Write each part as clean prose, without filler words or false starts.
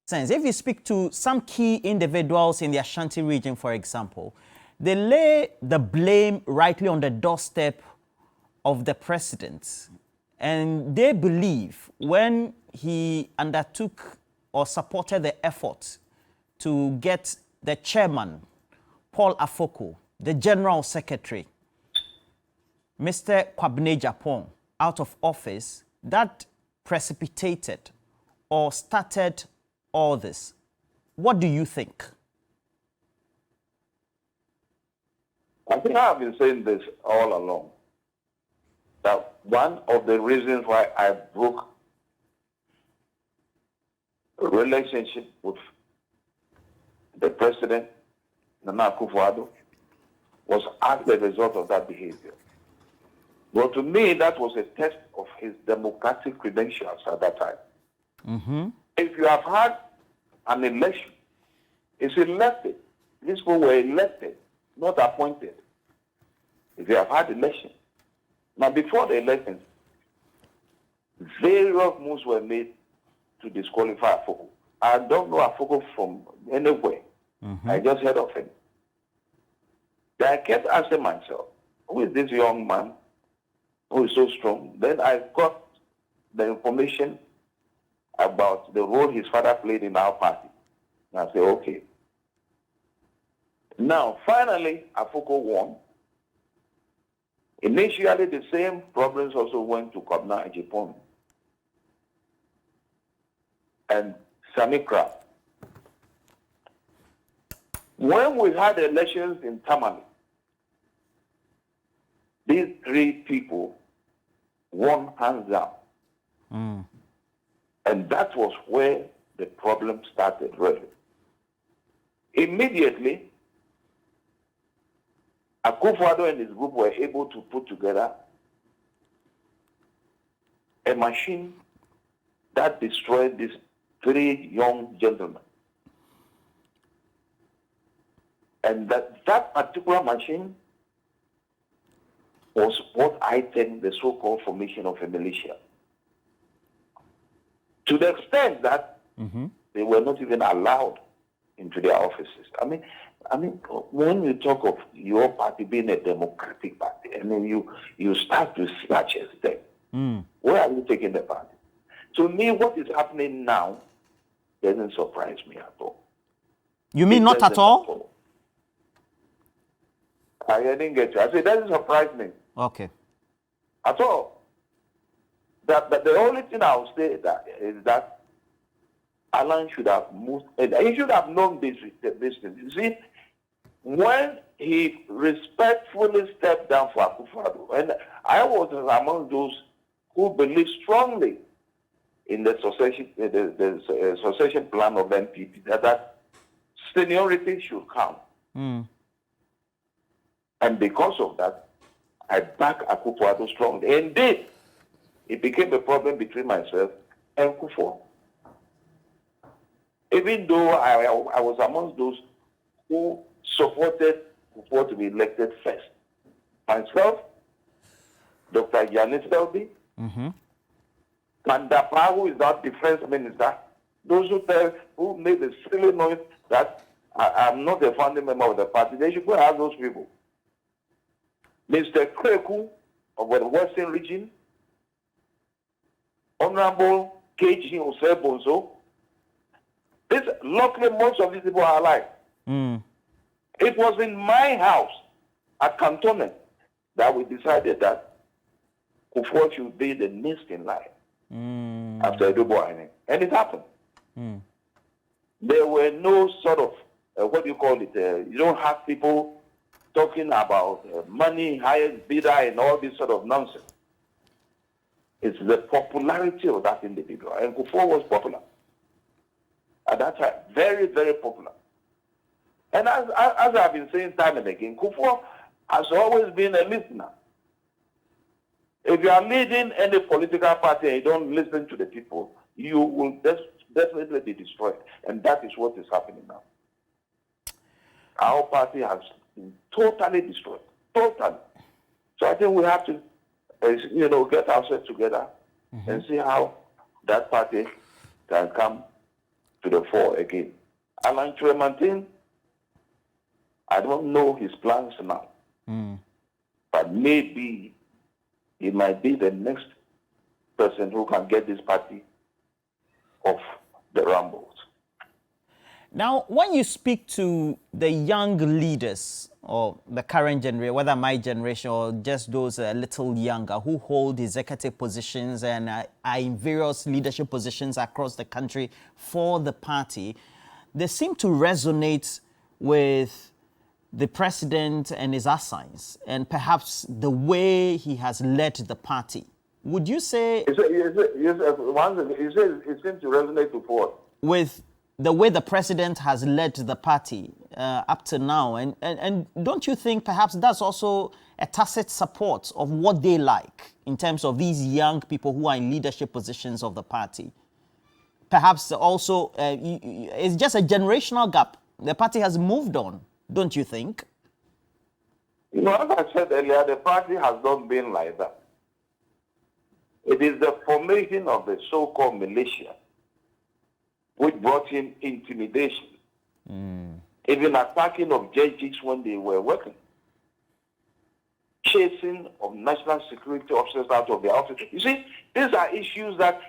sense. If you speak to some key individuals in the Ashanti region, for example, they lay the blame rightly on the doorstep of the president. And they believe when he undertook or supported the effort to get the chairman, Paul Afoko, the general secretary, Mr. Kwabene Japon, out of office, that precipitated or started all this. What do you think? I think I've been saying this all along, that one of the reasons why I broke a relationship with the president, Nana Akufo-Addo, was as a result of that behavior. Well, to me, that was a test of his democratic credentials at that time. Mm-hmm. If you have had an election, it's elected. These people were elected, not appointed. If you have had election. Now, before the elections, various moves were made to disqualify Afoko. I don't know Afoko from anywhere. Mm-hmm. I just heard of him. Then I kept asking myself, who is this young man who is so strong? Then I got the information about the role his father played in our party. And I said, okay. Now, finally, Afoko won. Initially, the same problems also went to Kwabena Japon and Samikra. When we had elections in Tamale, these three people won hands down. Mm. And that was where the problem started, really. Immediately, Akufo-Addo and his group were able to put together a machine that destroyed these three young gentlemen. And that particular machine was what I think the so-called formation of a militia. To the extent that they were not even allowed into their offices. I mean, when you talk of your party being a democratic party, and then you start to snatch a step, where are you taking the party? To me, what is happening now doesn't surprise me at all. You mean not at all? I didn't get you. I said, it doesn't surprise me. Okay. At all. But the only thing I will say is that Alan should have moved. He should have known this. You see, when he respectfully stepped down for Akufo-Addo, and I was among those who believed strongly in the succession plan of NPP, that seniority should count. And because of that, I back Akufo-Addo strongly. Indeed, it became a problem between myself and Kufuor. Even though I was amongst those who supported Kufuor to be elected first. Myself, Dr. Yanis Selby, Mandapa, who is our defense minister, those who made the silly noise that I'm not a founding member of the party, they should go have those people. Mr. Kreku of the Western region, Honorable KG Osebonzo. Luckily, most of these people are alive. It was in my house at Cantonment that we decided that Kufuor should be the next in line after Edo-Boaene. And it happened. There were no sort of, what do you call it? You don't have people talking about money, highest bidder, and all this sort of nonsense. It's the popularity of that individual. And Kufuor was popular at that time. Very, very popular. And as I've been saying time and again, Kufuor has always been a listener. If you are leading any political party and you don't listen to the people, you will definitely be destroyed. And that is what is happening now. Our party has been totally destroyed. Totally. So I think we have to, get ourselves together and see how that party can come to the fore again. Alan Kyerematen, I don't know his plans now, but maybe he might be the next person who can get this party off the rambles. Now, when you speak to the young leaders or the current generation, whether my generation or just those a little younger who hold executive positions and are in various leadership positions across the country for the party, they seem to resonate with the president and his assigns and perhaps the way he has led the party. Would you say... It seems to resonate with what? With the way the president has led the party up to now. And don't you think perhaps that's also a tacit support of what they like in terms of these young people who are in leadership positions of the party? Perhaps also it's just a generational gap. The party has moved on, don't you think? You know, as I said earlier, the party has not been like that. It is the formation of the so-called militia which brought in intimidation, even attacking of judges when they were working, chasing of national security officers out of their office. You see, these are issues that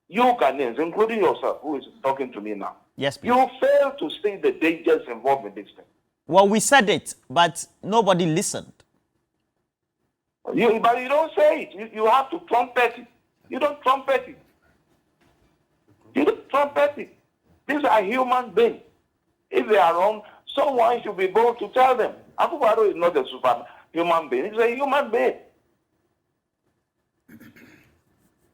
you Ghanaians, including yourself, who is talking to me now, yes, please. You fail to see the dangers involved in this thing. Well, we said it, but nobody listened. But you don't say it. You have to trumpet it. You don't trumpet it. You don't trumpet it. These are human beings. If they are wrong, someone should be able to tell them. Akufo-Addo is not a superhuman being. He's a human being.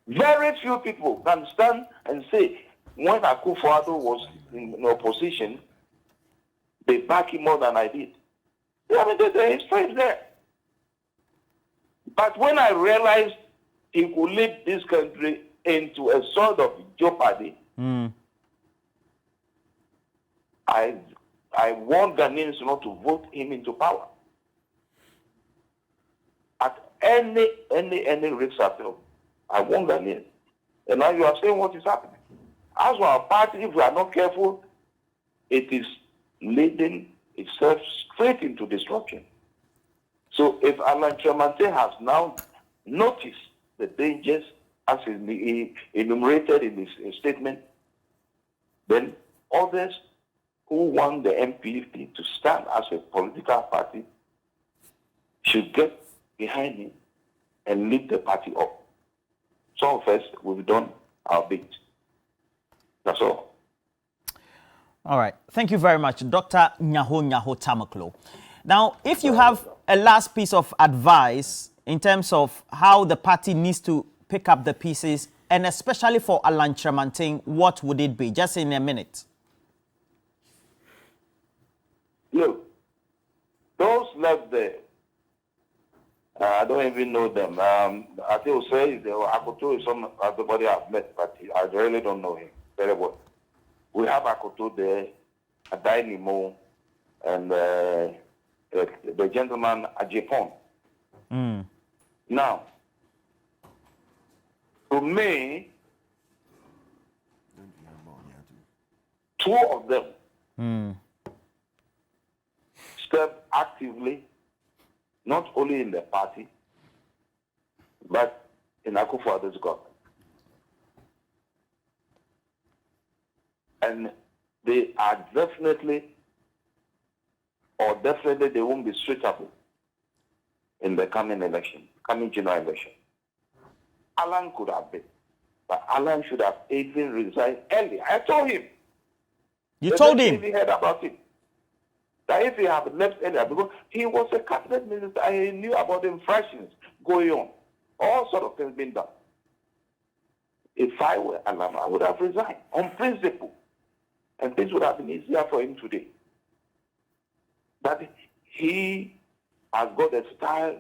Very few people can stand and say, when Akufo-Addo was in opposition, they back him more than I did. I mean, the history is there. But when I realized he could lead this country into a sort of jeopardy, I want Ghanaians not to vote him into power. At any risk at all, I want Ghanaians. And now you are saying what is happening. As for our party, if we are not careful, it is leading itself straight into destruction. So if Alan Kyerematen has now noticed the dangers as he enumerated in his statement, then others who want the NPP to stand as a political party should get behind him and lead the party up. Some of us, we've done our bit. That's all. All right. Thank you very much, Dr. Nyaho Tamaklo. Now, if you have a last piece of advice in terms of how the party needs to pick up the pieces, and especially for Alan Kyerematen, what would it be? Just in a minute. Look, those left there, I don't even know them. I will say Akoto is somebody I've met, but I really don't know him very well. We have Akoto there, Adainimo, and the gentleman Ajipon. Now, to me, two of them step actively, not only in the party, but in Akufo-Addo's government. And they are definitely they won't be suitable in the coming general election. Alan could have been, but Alan should have even resigned early. I told him. You told him? He heard about it. That if he had left earlier, because he was a cabinet minister and he knew about the infractions going on. All sort of things being done. If I were Alan, I would have resigned on principle. And things would have been easier for him today. But he has got the style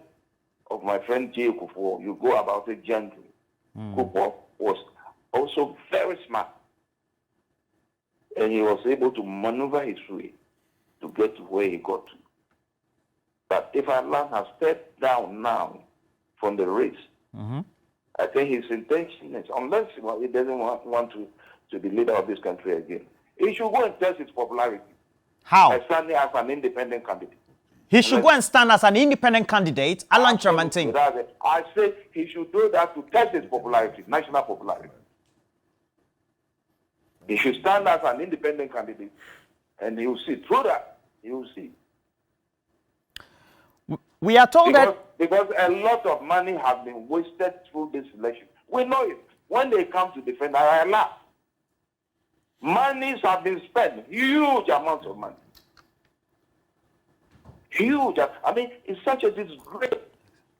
of my friend J. Kufuor. You go about it gently. Kufuor was also very smart. And he was able to maneuver his way to get to where he got to. But if Alan has stepped down now from the race, I think his intention is, unless he doesn't want to to be leader of this country again, he should go and test his popularity. How? By standing as an independent candidate. He should go and stand as an independent candidate, Alan Kyerematen. I say he should do that to test his popularity, national popularity. He should stand as an independent candidate, and he will see. Through that, he will see. We are told because a lot of money has been wasted through this election. We know it. When they come to defend, I laugh. Monies have been spent, huge amounts of money. Huge. I mean, it's such a disgrace.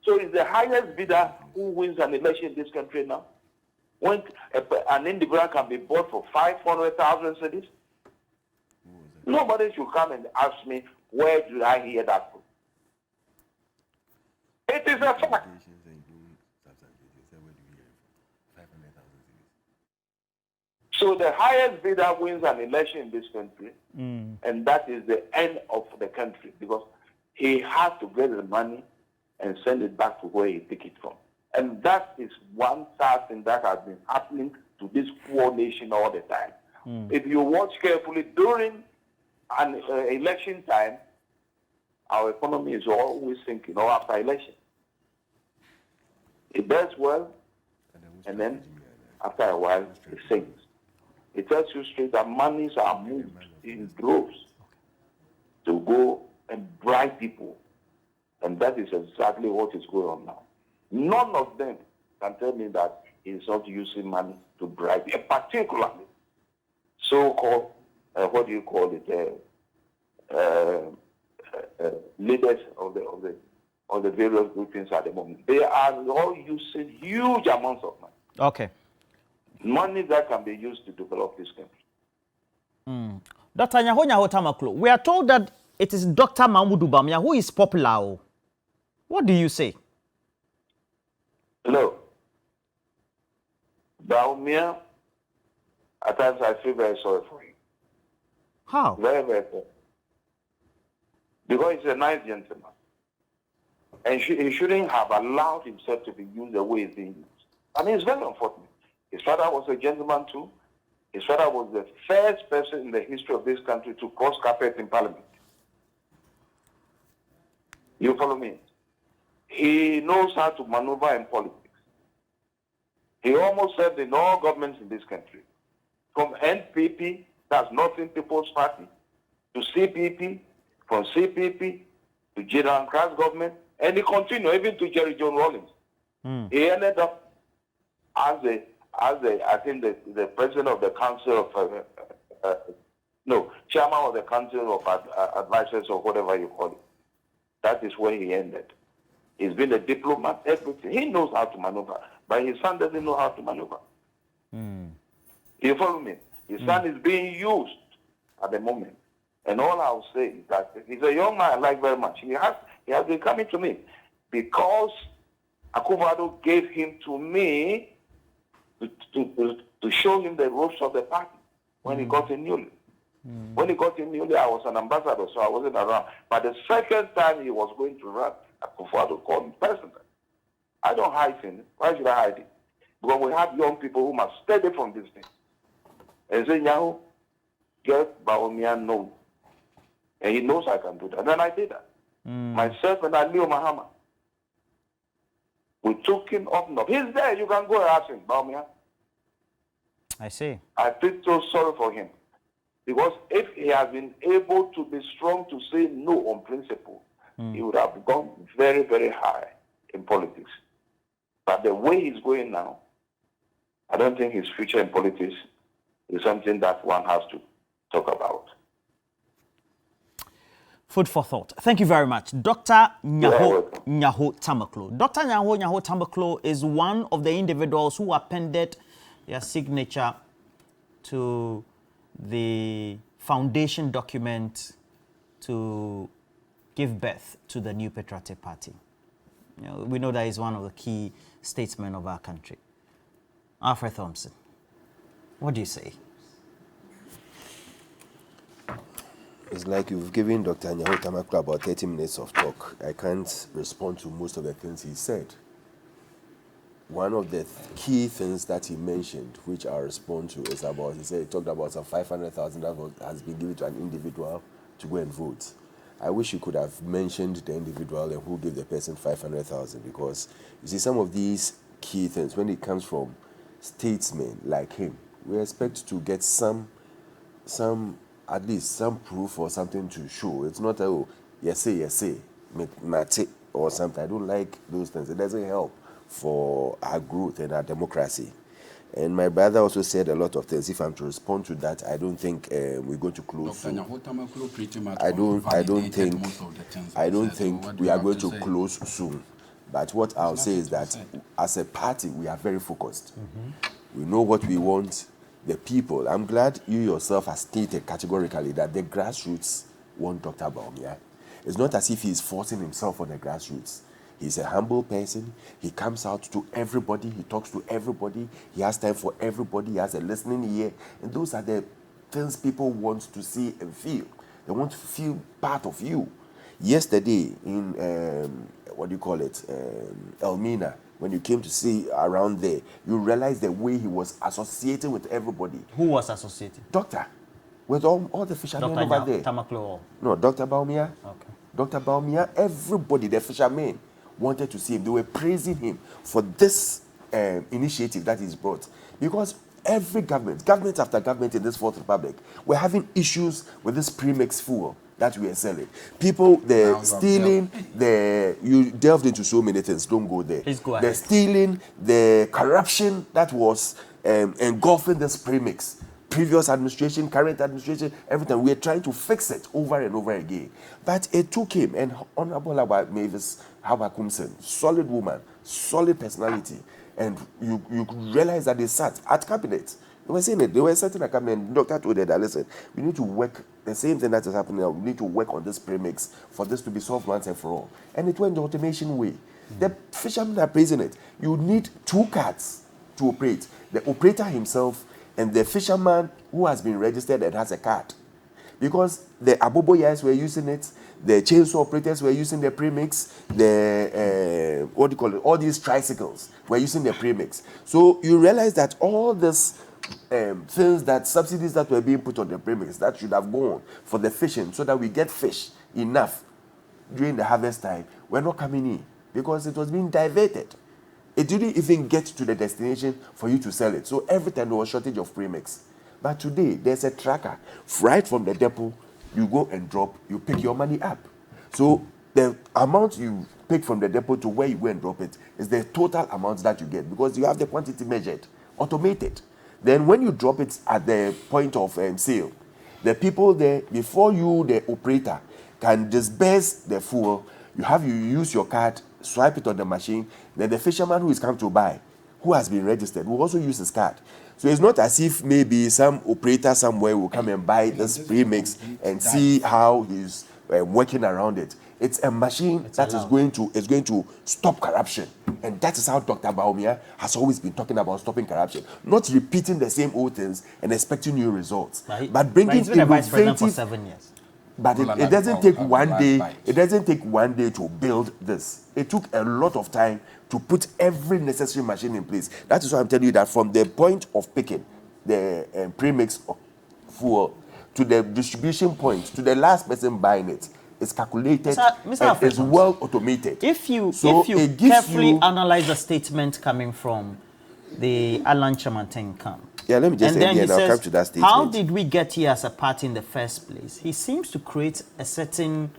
So it's the highest bidder who wins an election in this country now. When an individual can be bought for 500,000 cedis, nobody should come and ask me, where did I hear that from? It is a fact. So the highest bidder wins an election in this country, and that is the end of the country, because he has to get the money and send it back to where he took it from. And that is one sad thing that has been happening to this poor nation all the time. If you watch carefully, during an election time, our economy is always sinking, or after election. It does well, and then after a while, it sinks. It tells you straight that monies are moved in droves to go and bribe people. And that is exactly what is going on now. None of them can tell me that he's not using money to bribe, particularly so-called, what do you call it, leaders of the various groupings at the moment. They are all using huge amounts of money. Okay. Money that can be used to develop this country. Dr. Nyaho Tamaklo, we are told that it is Dr. Mahmoud Bawumia who is popular. What do you say? Hello. Bawumia, at times I feel very sorry for him. How? Very, very sorry. Because he's a nice gentleman. And he shouldn't have allowed himself to be used the way he's being used. I mean, it's very unfortunate. His father was a gentleman too. His father was the first person in the history of this country to cross carpet in parliament. You follow me? He knows how to maneuver in politics. He almost served in all governments in this country. From NPP, that's Northern People's Party, to CPP, from CPP to General Cross government, and he continued even to Jerry John Rawlings. He ended up as I think the president of the council of chairman of the council of advisors or whatever you call it. That is where he ended. He's been a diplomat, everything. He knows how to maneuver, but his son doesn't know how to maneuver. You follow me? His son is being used at the moment. And all I'll say is that he's a young man I like very much. He has been coming to me because Akufo-Addo gave him to me to show him the ropes of the party when he got in newly. When he got in newly, I was an ambassador, so I wasn't around. But the second time he was going to run, Akufo-Addo called me personally. I don't hide things. Why should I hide it? Because we have young people who must study from this thing. And say, Nyaho, get Bawumia known. And he knows I can do that. And then I did that. Myself and Aliu Mahama. We took him up north. He's there. You can go and ask him, Bawumia. I see. I feel so sorry for him. Because if he had been able to be strong to say no on principle, he would have gone very, very high in politics. But the way he's going now, I don't think his future in politics is something that one has to talk about. Food for thought. Thank you very much. Dr. Nyaho Tamaklo. Dr. Nyaho Tamaklo is one of the individuals who appended their signature to the foundation document to give birth to the new Patriotic Party. We know that is one of the key statesmen of our country. Alfred Thompson, what do you say? It's like you've given Dr. Nyaho Tamaklo about 30 minutes of talk. I can't respond to most of the things he said. one of the key things that he mentioned, which I'll respond to, is about, he talked about some 500,000 that has been given to an individual to go and vote. I wish you could have mentioned the individual and who gave the person 500,000, because you see some of these key things, when it comes from statesmen like him, we expect to get at least some proof or something to show. It's not a, yes, mate, or something. I don't like those things. It doesn't help for our growth and our democracy. And my brother also said a lot of things. If I'm to respond to that, I don't think we're going to close soon. I don't think we are going to close soon. But what I'll say is that as a party, we are very focused. We know what we want. The people, I'm glad you yourself have stated categorically that the grassroots want Dr. Bawumia. It's not as if he's forcing himself on the grassroots. He's a humble person. He comes out to everybody. He talks to everybody. He has time for everybody. He has a listening ear. And those are the things people want to see and feel. They want to feel part of you. Yesterday in, Elmina, when you came to see around there, you realized the way he was associating with everybody. Who was associated? Doctor. With all the fishermen over there. Tamaklo. No, Dr. Bawumia. Okay. Dr. Bawumia, everybody, the fishermen, wanted to see him. They were praising him for this initiative that he's brought. Because every government after government in this Fourth Republic, were having issues with this premix fuel that we are selling. People, they're stealing, you delved into so many things, don't go there. Please go ahead. They're stealing, the corruption that was engulfing this premix. Previous administration, current administration, everything. We are trying to fix it over and over again. But it took him, and Honorable Mavis Habakumsen, solid woman, solid personality, and you realize that they sat at cabinet. They were saying it. They were sitting at cabinet, and Dr. told them that, listen, we need to work, the same thing that is happening now, we need to work on this premix for this to be solved once and for all. And it went the automation way. The fishermen are praising it. You need 2 cards to operate. The operator himself and the fisherman who has been registered and has a card. Because the aboboyas were using it, the chainsaw operators were using the premix, all these tricycles were using the premix. So you realize that all these things, that subsidies that were being put on the premix, that should have gone for the fishing so that we get fish enough during the harvest time, were not coming in because it was being diverted. It didn't even get to the destination for you to sell it. So every time there was shortage of premix. But today, there's a tracker. Right from the depot, you go and drop, you pick your money up. So the amount you pick from the depot to where you go and drop it is the total amount that you get, because you have the quantity measured, automated. Then when you drop it at the point of sale, the people there, before you, the operator, can disburse the fuel, you use your card, swipe it on the machine, then the fisherman who is come to buy, who has been registered, will also use his card. So it's not as if maybe some operator somewhere will come and buy this premix and see how he's working around it. It's a machine that is going to stop corruption. And that is how Dr. Bawumia has always been talking about stopping corruption. Not repeating the same old things and expecting new results. But bringing he's been a vice president for 7 years. But it doesn't take one day. It doesn't take one day to build this. It took a lot of time to put every necessary machine in place. That is why I'm telling you that from the point of picking the premix fuel to the distribution point to the last person buying it, it's calculated and it's well automated. If you carefully analyze the statement coming from the Alan Kyerematen camp. Yeah, let me just end here and I'll come to that statement. How did we get here as a party in the first place? He seems to create a certain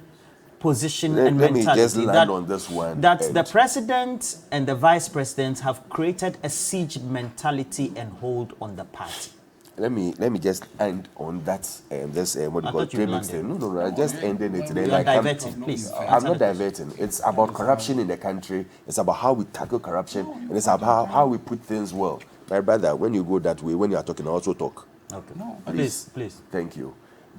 position and mentality. Let me just land on this one. That the president and the vice president have created a siege mentality and hold on the party. Let me just end on that. What you call premix thing. No. I'm just ending it. You are diverting, please. I'm not diverting. It's about corruption in the country. It's about how we tackle corruption, and it's about how we put things well. My brother, when you go that way, when you are talking, I also talk. Okay. No, please. Thank you.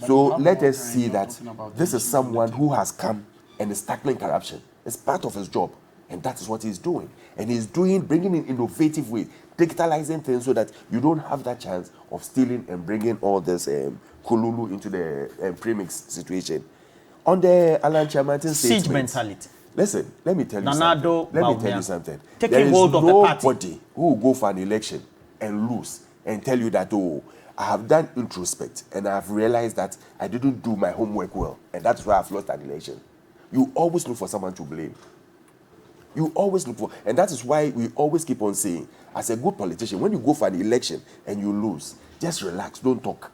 So let us see that this is someone who has come and is tackling corruption. It's part of his job, and that is what he's doing. And he's bringing in innovative ways, digitalizing things so that you don't have that chance of stealing and bringing all this kululu into the premix situation. On the Alan Kyerematen statement, siege mentality. Listen, let me tell you Nanado something. Let me tell Bawumia. you something. Taking There is hold of the party. nobody who will go for an election and lose and tell you that, oh, I have done introspect and I have realized that I didn't do my homework well, and that's why I've lost an election. You always look for someone to blame. You always look for, and that is why we always keep on saying, as a good politician, when you go for an election and you lose, just relax, don't talk.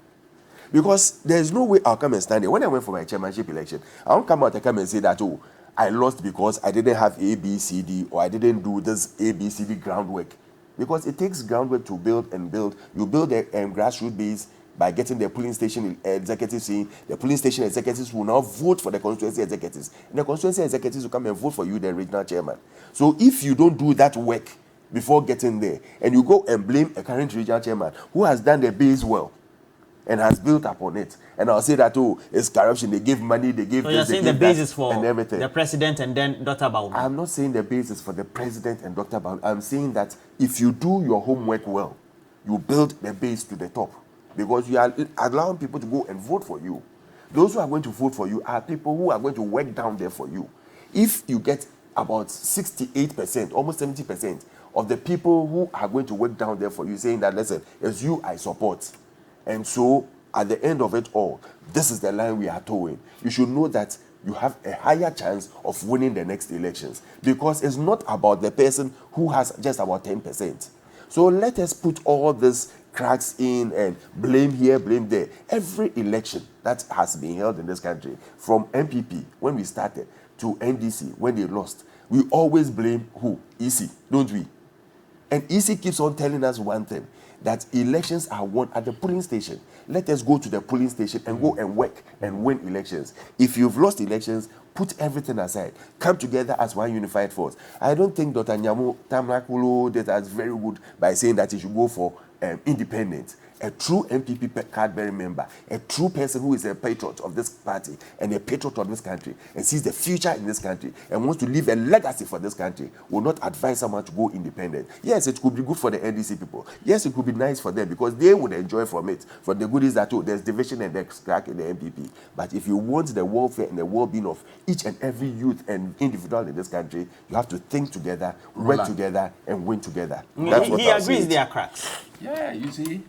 Because there's no way I'll come and stand there. When I went for my chairmanship election, I won't come out and come and say that, oh, I lost because I didn't have A, B, C, D, or I didn't do this A, B, C, D groundwork. Because it takes groundwork to build and build. You build a grassroots base by getting the polling station executives in. The polling station executives will now vote for the constituency executives. And the constituency executives will come and vote for you, the regional chairman. So if you don't do that work before getting there, and you go and blame a current regional chairman who has done the base well and has built upon it, and I'll say that, oh, it's corruption, they give money, they give So this, you're they saying the give basis that, for and everything. the president and then Dr. Bawumia? I'm not saying the basis for the president and Dr. Bawumia. I'm saying that if you do your homework well, you build the base to the top, because you are allowing people to go and vote for you. Those who are going to vote for you are people who are going to work down there for you. If you get about 68%, almost 70% of the people who are going to work down there for you saying that, listen, it's you I support, and so at the end of it all, this is the line we are towing, you should know that you have a higher chance of winning the next elections, because it's not about the person who has just about 10%. So let us put all these cracks in and blame here, blame there. Every election that has been held in this country, from NPP when we started to NDC when they lost, we always blame who? EC, don't we? And EC keeps on telling us one thing, that elections are won at the polling station. Let us go to the polling station and go and work and win elections. If you've lost elections, put everything aside. Come together as one unified force. I don't think Dr. Nyamu Tamrakulu did that very good by saying that he should go for independence. A true NPP card-bearing member, a true person who is a patriot of this party and a patriot of this country and sees the future in this country and wants to leave a legacy for this country, will not advise someone to go independent. Yes, it could be good for the NDC people. Yes, it could be nice for them because they would enjoy from it, from the goodies that, oh, there's division and there's crack in the NPP. But if you want the welfare and the well-being of each and every youth and individual in this country, you have to think together, work together, and win together. That's what he agrees there are cracks. Yeah, you see,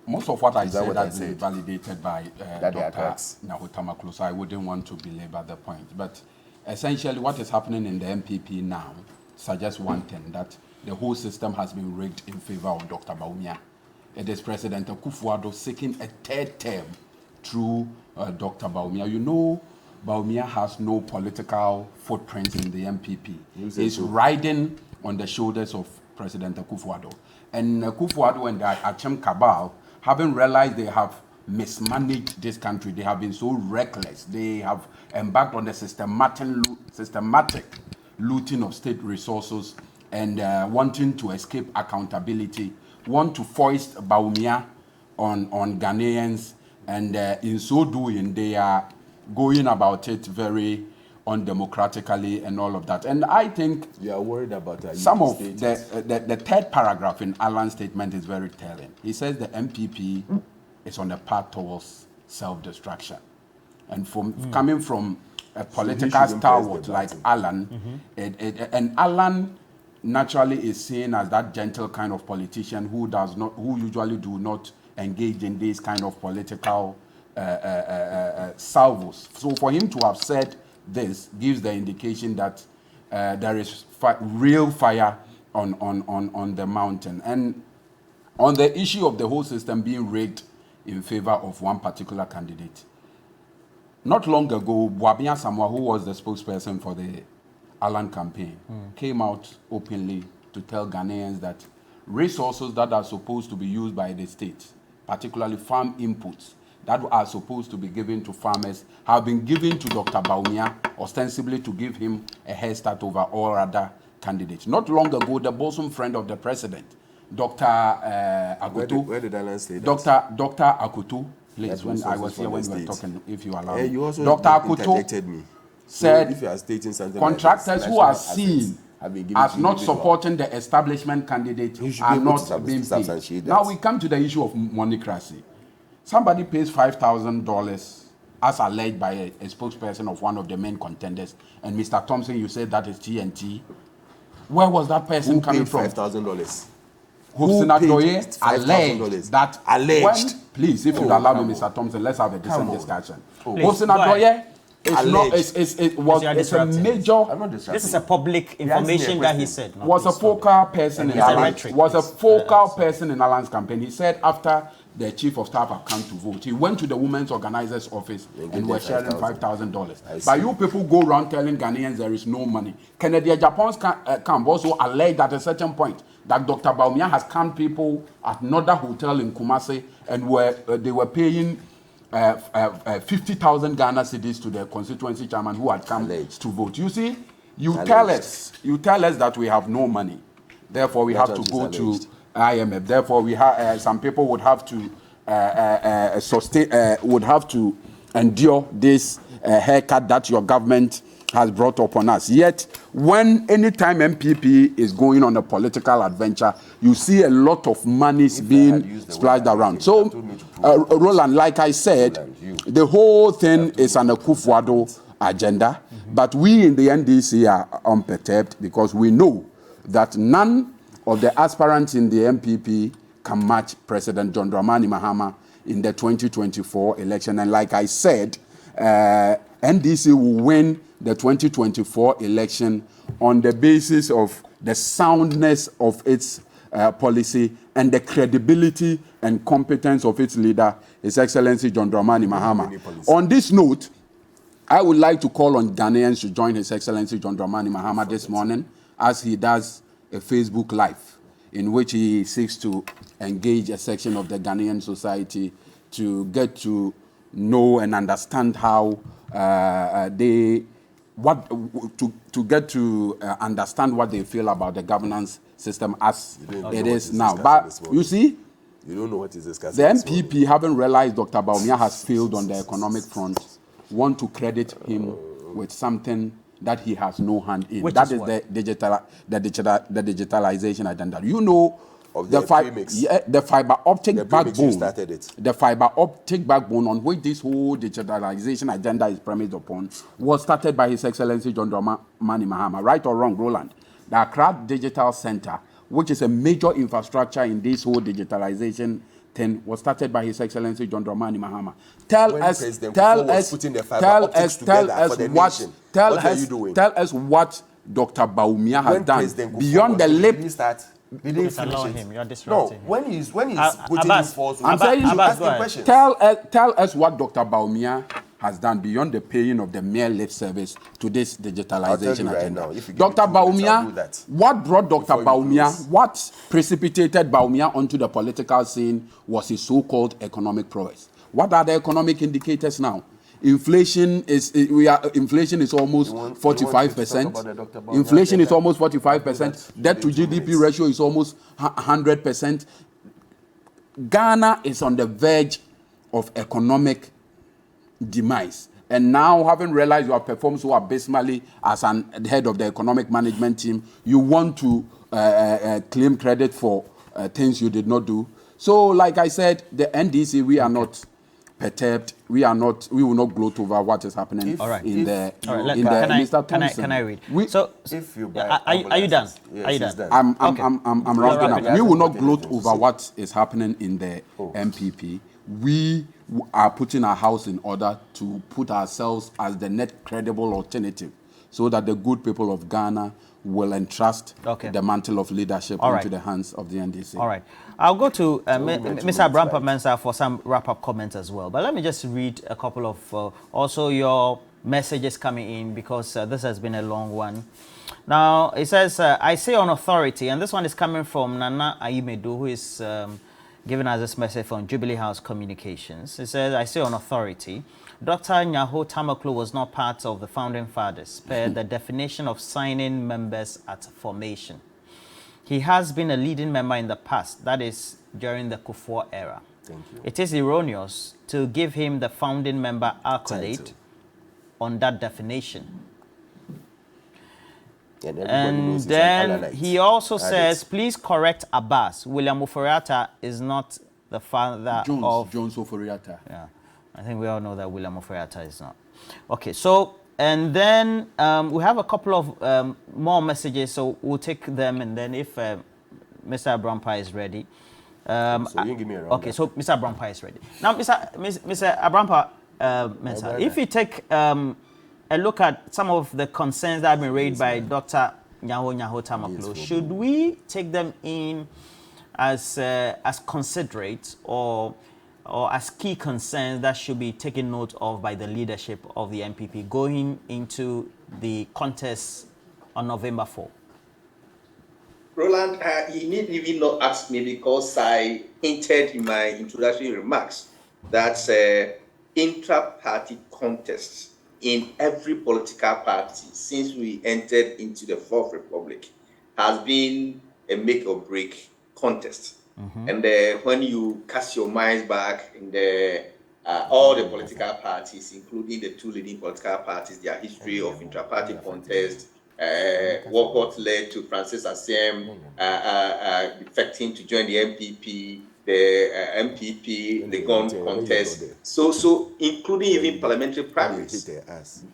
most of what I said has been validated by Dr. Nahutamaclu, so I wouldn't want to belabor the point. But essentially what is happening in the NPP now suggests one thing, that the whole system has been rigged in favor of Dr. Bawumia. It is President Akufo-Addo seeking a third term through Dr. Bawumia. You know, Bawumia has no political footprint in the NPP. He's riding on the shoulders of President Akufo-Addo. And Akufo-Addo and the Achem cabal, having realized they have mismanaged this country, they have been so reckless, they have embarked on the systematic looting of state resources and wanting to escape accountability, want to foist Bawumia on Ghanaians, and in so doing, they are going about it very undemocratically and all of that. And I think you are worried about some of the third paragraph in Alan's statement is very telling. He says the MPP is on the path towards self-destruction. And coming from a political stalwart like Alan, and Alan naturally is seen as that gentle kind of politician who usually do not engage in these kind of political salvos. So for him to have said this gives the indication that there is real fire on the mountain. And on the issue of the whole system being rigged in favor of one particular candidate, not long ago, Bawumia Samoa, who was the spokesperson for the Alan campaign, came out openly to tell Ghanaians that resources that are supposed to be used by the state, particularly farm inputs, that are supposed to be given to farmers, have been given to Dr. Bawumia, ostensibly to give him a head start over all other candidates. Not long ago, the bosom friend of the president, Dr. Akutu. Where did Alan say that? Dr. Akutu, please, when I was here when you were talking, if you allow me. You also Dr. Akutu said, if you are stating something contractors like who are seen as not supporting the establishment candidate are not being paid. Now we come to the issue of monocracy. Somebody pays $5,000 as alleged by a spokesperson of one of the main contenders. And Mr. Thompson, you said that is TNT. Where was that person coming from? $5,000. Hufsina Doye alleged that alleged. Please, if you allow me, Mr. Thompson, let's have a decent discussion. Hufsina Doye was a major. This is a public information that he said. Was a focal person in Alan's campaign. He said after the chief of staff had come to vote, he went to the women's organizer's office and were sharing $5,000. But you people go around telling Ghanaians there is no money. Kennedy Japan's camp also alleged at a certain point that Dr. Bawumia has canned people at another hotel in Kumasi and they were paying 50,000 Ghana cedis to the constituency chairman who had come to vote. You see, you tell us that we have no money. Therefore, we have to go to IMF. Therefore, we have some people would have to endure this haircut that your government has brought upon us. Yet, when anytime MPP is going on a political adventure, you see a lot of money being splashed around. So, Roland, like I said, the whole thing is an Akufo-Addo agenda, but we in the NDC are unperturbed because we know that none of the aspirants in the MPP can match President John Dramani Mahama in the 2024 election. And like I said, NDC will win the 2024 election on the basis of the soundness of its policy and the credibility and competence of its leader, His Excellency John Dramani Mahama. On this note, I would like to call on Ghanaians to join His Excellency John Dramani Mahama this morning as he does a Facebook Live in which he seeks to engage a section of the Ghanaian society to get to know and understand how understand what they feel about the governance system as it is now. But you see, you don't know what is discussed. The MPP, having realized Dr. Bawumia has failed on the economic front, want to credit him with something that he has no hand in. That is the digitalization agenda. You know, of the fiber optic backbone. Started it. The fiber optic backbone on which this whole digitalization agenda is premised upon was started by His Excellency John Dramani Mahama. Right or wrong, Roland? The Accra Digital Center, which is a major infrastructure in this whole digitalization thing, was started by His Excellency John Dramani Mahama. Tell us what Dr. Bawumia has done beyond the lip. You're disrupting him. When he's putting in force, I'm saying you ask him questions. Tell us what Dr. Bawumia has done beyond the paying of the mere lip service to this digitalization agenda. Dr. Bawumia, what brought Dr. Bawumia, what precipitated Bawumia onto the political scene was his so-called economic prowess. What are the economic indicators now? Inflation is almost 45%. Inflation is almost 45%. Debt to GDP ratio is almost 100%. Ghana is on the verge of economic demise. And now, having realized you have performed so abysmally as an head of the economic management team, you want to claim credit for things you did not do. So, like I said, the NDC, we are not perturbed. We will not gloat over what is happening Mr. Thompson. Can I read? Are you done? Yes, are you done? done. I'm rounding up. We will not gloat over what is happening in the MPP. We are putting our house in order to put ourselves as the net credible alternative so that the good people of Ghana will entrust the mantle of leadership into the hands of the NDC. All right. I'll go to Mr. Abraham Pamensa for some wrap-up comments as well. But let me just read a couple of also your messages coming in because this has been a long one. Now, it says, I say on authority, and this one is coming from Nana Aimedu, who is giving us this message from Jubilee House Communications. It says, I say on authority, Dr. Nyaho Tamaklo was not part of the founding fathers per the definition of signing members at formation. He has been a leading member in the past, that is, during the Kufuor era. Thank you. It is erroneous to give him the founding member accolade on that definition. And then he also says, please correct Abbas. William Oforiatta is not the father of... Jones Oforiatta. Yeah. I think we all know that William Oforiatta is not. Okay, so, and then we have a couple of more messages, so we'll take them, and then if Mr. Abrampa is ready. So you can give me a round. Okay, so Mr. Abrampa is ready. Now, Mr. Abrampa, Mensah, if you take a look at some of the concerns that have been raised by Dr. Nyaho Tamaklo, should we take them in as considerate or as key concerns that should be taken note of by the leadership of the NPP going into the contest on November 4? Roland, you need even not ask me because I hinted in my introductory remarks that intra-party contests in every political party since we entered into the Fourth Republic has been a make or break contest. And when you cast your minds back in all the political parties, including the two leading political parties, their history of intra-party contests, what led to Francis Assem defecting to join the NPP, the MPP, the gun contest. So including even parliamentary primaries.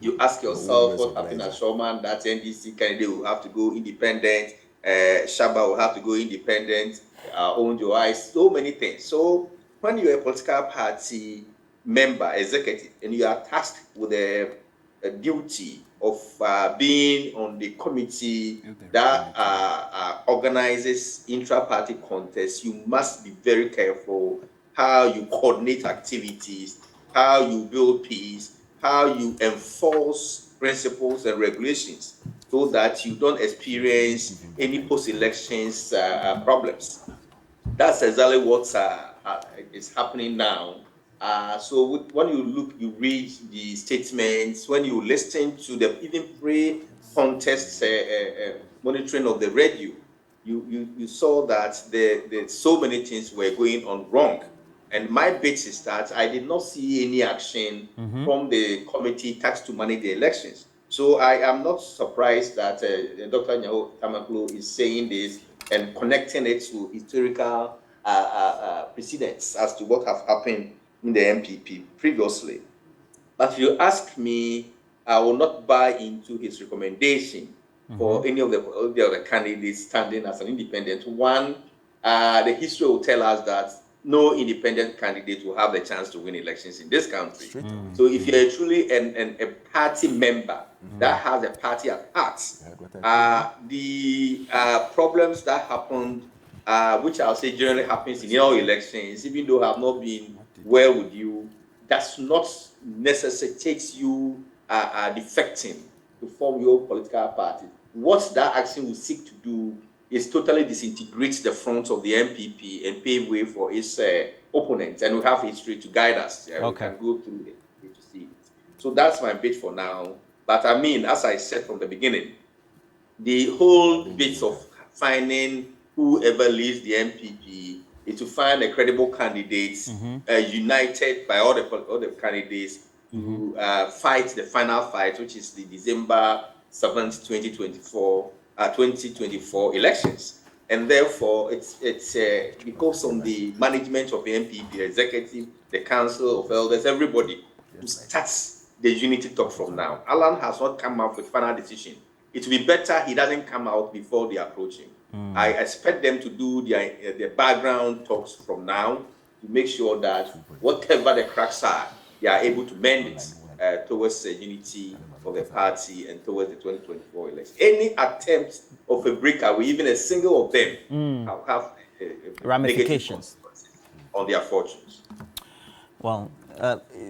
You ask yourself what happened at Showman, that NDC candidate will have to go independent, Shaba will have to go independent, own your eyes, so many things. So when you're a political party member, executive, and you are tasked with a duty of being on the committee that organizes intra-party contests, you must be very careful how you coordinate activities, how you build peace, how you enforce principles and regulations so that you don't experience any post-elections problems. That's exactly what is happening now. So when you read the statements, when you listen to the even pre-contest monitoring of the radio, you saw that there so many things were going on wrong. And my bit is that I did not see any action from the committee tasked to manage the elections. So I am not surprised that Dr. Nyaho Tamaklo is saying this and connecting it to historical precedents as to what have happened in the NPP previously. But if you ask me, I will not buy into his recommendation for any of the other candidates standing as an independent. One, the history will tell us that no independent candidate will have the chance to win elections in this country. So if you're truly a party member that has a party at heart, the problems that happened, which I'll say generally happens in all elections, even though have not been well with you, does not necessitate you defecting to form your political party. What that action will seek to do is totally disintegrate the front of the NPP and pave way for its opponents. And we have history to guide us. We can go through it to see it. So that's my bit for now. But I mean, as I said from the beginning, the whole bit of finding whoever leads the NPP is to find a credible candidate, united by all the candidates to fight the final fight, which is the December 7th, 2024 elections. And therefore, it's because on the management of the NPP, the executive, the council of elders, everybody who starts the unity talk from now. Alan has not come up with final decision. It will be better he doesn't come out before they approach him. I expect them to do their background talks from now to make sure that whatever the cracks are, they are able to mend it towards the unity of the party and towards the 2024 election. Any attempt of a breakaway, even a single of them, have ramifications on their fortunes. Well,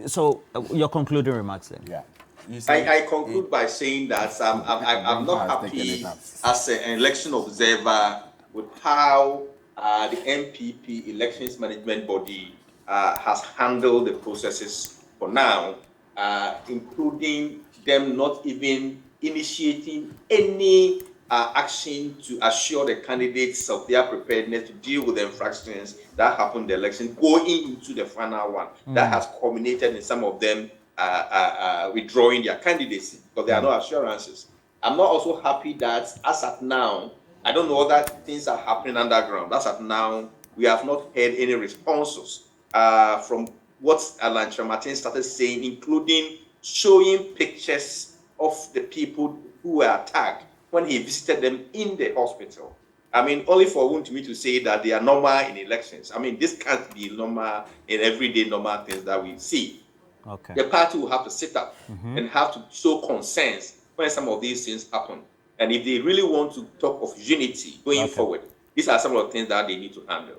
so your concluding remarks then? Yeah. I conclude by saying that I'm not happy as an election observer with how the NPP elections management body has handled the processes for now, including them not even initiating any action to assure the candidates of their preparedness to deal with the infractions that happened in the election going into the final one. That has culminated in some of them withdrawing their candidacy because there are no assurances. I'm not also happy that as at now, I don't know other things are happening underground. As at now, we have not heard any responses from what Alan Kyerematen started saying, including showing pictures of the people who were attacked when he visited them in the hospital. I mean, only for me to say that they are normal in elections. I mean, this can't be normal in everyday normal things that we see. Okay. The party will have to sit up and have to show concerns when some of these things happen. And if they really want to talk of unity going forward, these are some of the things that they need to handle.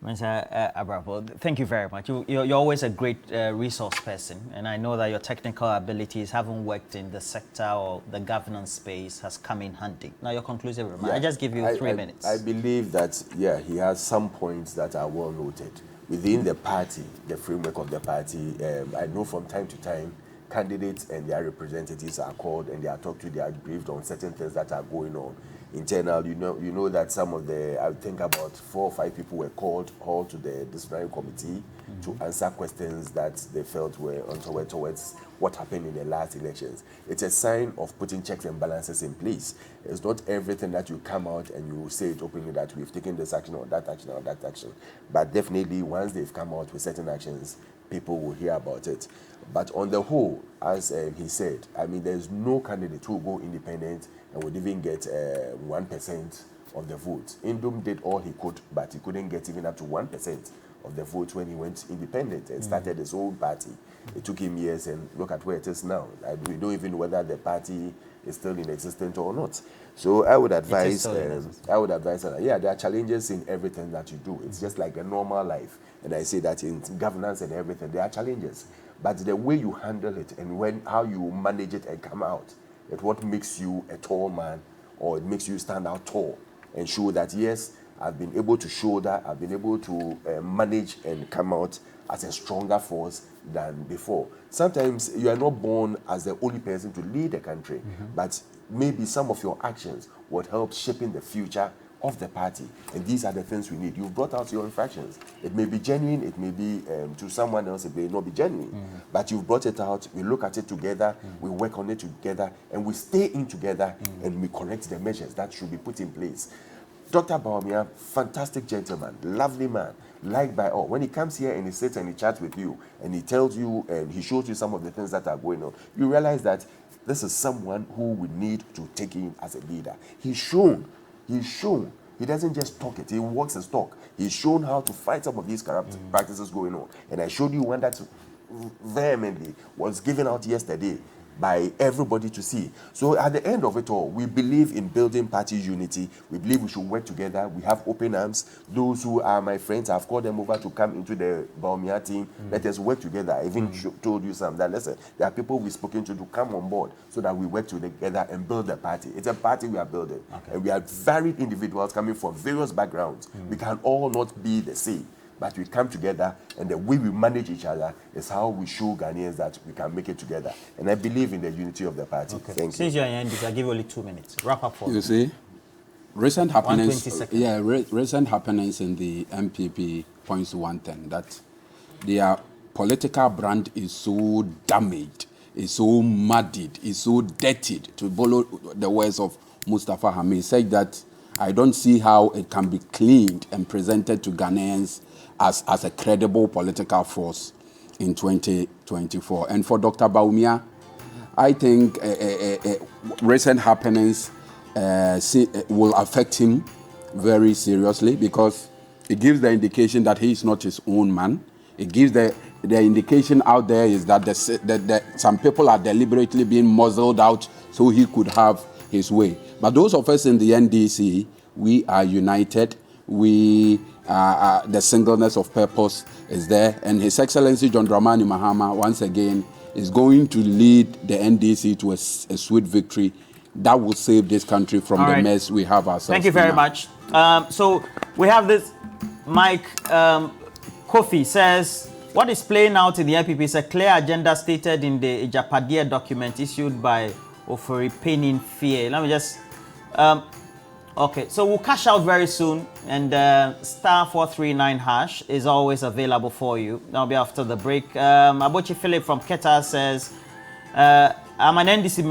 Mr. Abrabo, thank you very much. You're always a great resource person, and I know that your technical abilities, having worked in the sector or the governance space, has come in handy. Now, your conclusive remark. Yeah, I just give you 3 minutes. I believe that, yeah, he has some points that are well noted. Within the party, the framework of the party, I know from time to time, candidates and their representatives are called and they are talked to, they are briefed on certain things that are going on. Internal, you know that some of the, I think about 4 or 5 people were called to the disciplinary committee to answer questions that they felt were untoward towards what happened in the last elections. It's a sign of putting checks and balances in place. It's not everything that you come out and you say it openly that we've taken this action or that action or that action. But definitely once they've come out with certain actions, people will hear about it. But on the whole, as he said, I mean, there's no candidate who will go independent and would even get 1% of the vote. Indom did all he could, but he couldn't get even up to 1% of the vote when he went independent and started his own party. It took him years, and look at where it is now. We don't even know whether the party is still in existence or not. So I would advise, yeah, there are challenges in everything that you do. It's just like a normal life. And I say that in governance and everything, there are challenges. But the way you handle it and how you manage it and come out, it's what makes you a tall man, or it makes you stand out tall and show that, yes, I've been able to show that, I've been able to manage and come out as a stronger force than before. Sometimes you are not born as the only person to lead the country, but maybe some of your actions would help shaping the future of the party. And these are the things we need. You've brought out your infractions. It may be genuine, it may be to someone else, it may not be genuine. But you've brought it out, we look at it together, we work on it together, and we stay in together, and we correct the measures that should be put in place. Dr. Bawumia, fantastic gentleman, lovely man, liked by all. When he comes here and he sits and he chats with you, and he tells you and he shows you some of the things that are going on, you realize that this is someone who we need to take in as a leader. He's shown. He doesn't just talk it, he walks his talk. He's shown how to fight some of these corrupt practices going on. And I showed you one that vehemently was given out yesterday by everybody to see. So at the end of it all, we believe in building party unity. We believe we should work together. We have open arms. Those who are my friends, I've called them over to come into the Bawumia team. Let us work together. I even told you some that, listen, there are people we've spoken to come on board so that we work together and build a party. It's a party we are building. And we are varied individuals coming from various backgrounds. We can all not be the same. But we come together, and the way we manage each other is how we show Ghanaians that we can make it together. And I believe in the unity of the party. Thank you. Since you're in this, I'll give you only 2 minutes. Wrap up for me. You see, recent happenings in the NPP points to one thing, that their political brand is so damaged, is so muddied, is so dirtied, to borrow the words of Mustafa Hamid, said that I don't see how it can be cleaned and presented to Ghanaians as a credible political force in 2024. And for Dr. Bawumia, I think recent happenings will affect him very seriously, because it gives the indication that he is not his own man. It gives the indication out there is that some people are deliberately being muzzled out so he could have his way. But those of us in the NDC, we are united. The singleness of purpose is there, and His Excellency John Dramani Mahama once again is going to lead the NDC to a sweet victory that will save this country from the mess we have ourselves. Thank you very much. So we have this. Mike Kofi says, what is playing out in the NPP is a clear agenda stated in the Ijapadia document issued by Ofori Penin Fear. Let me just okay, so we'll cash out very soon, and *439# is always available for you. That'll be after the break. Abochi Philip from Qatar says, I'm an NDC member.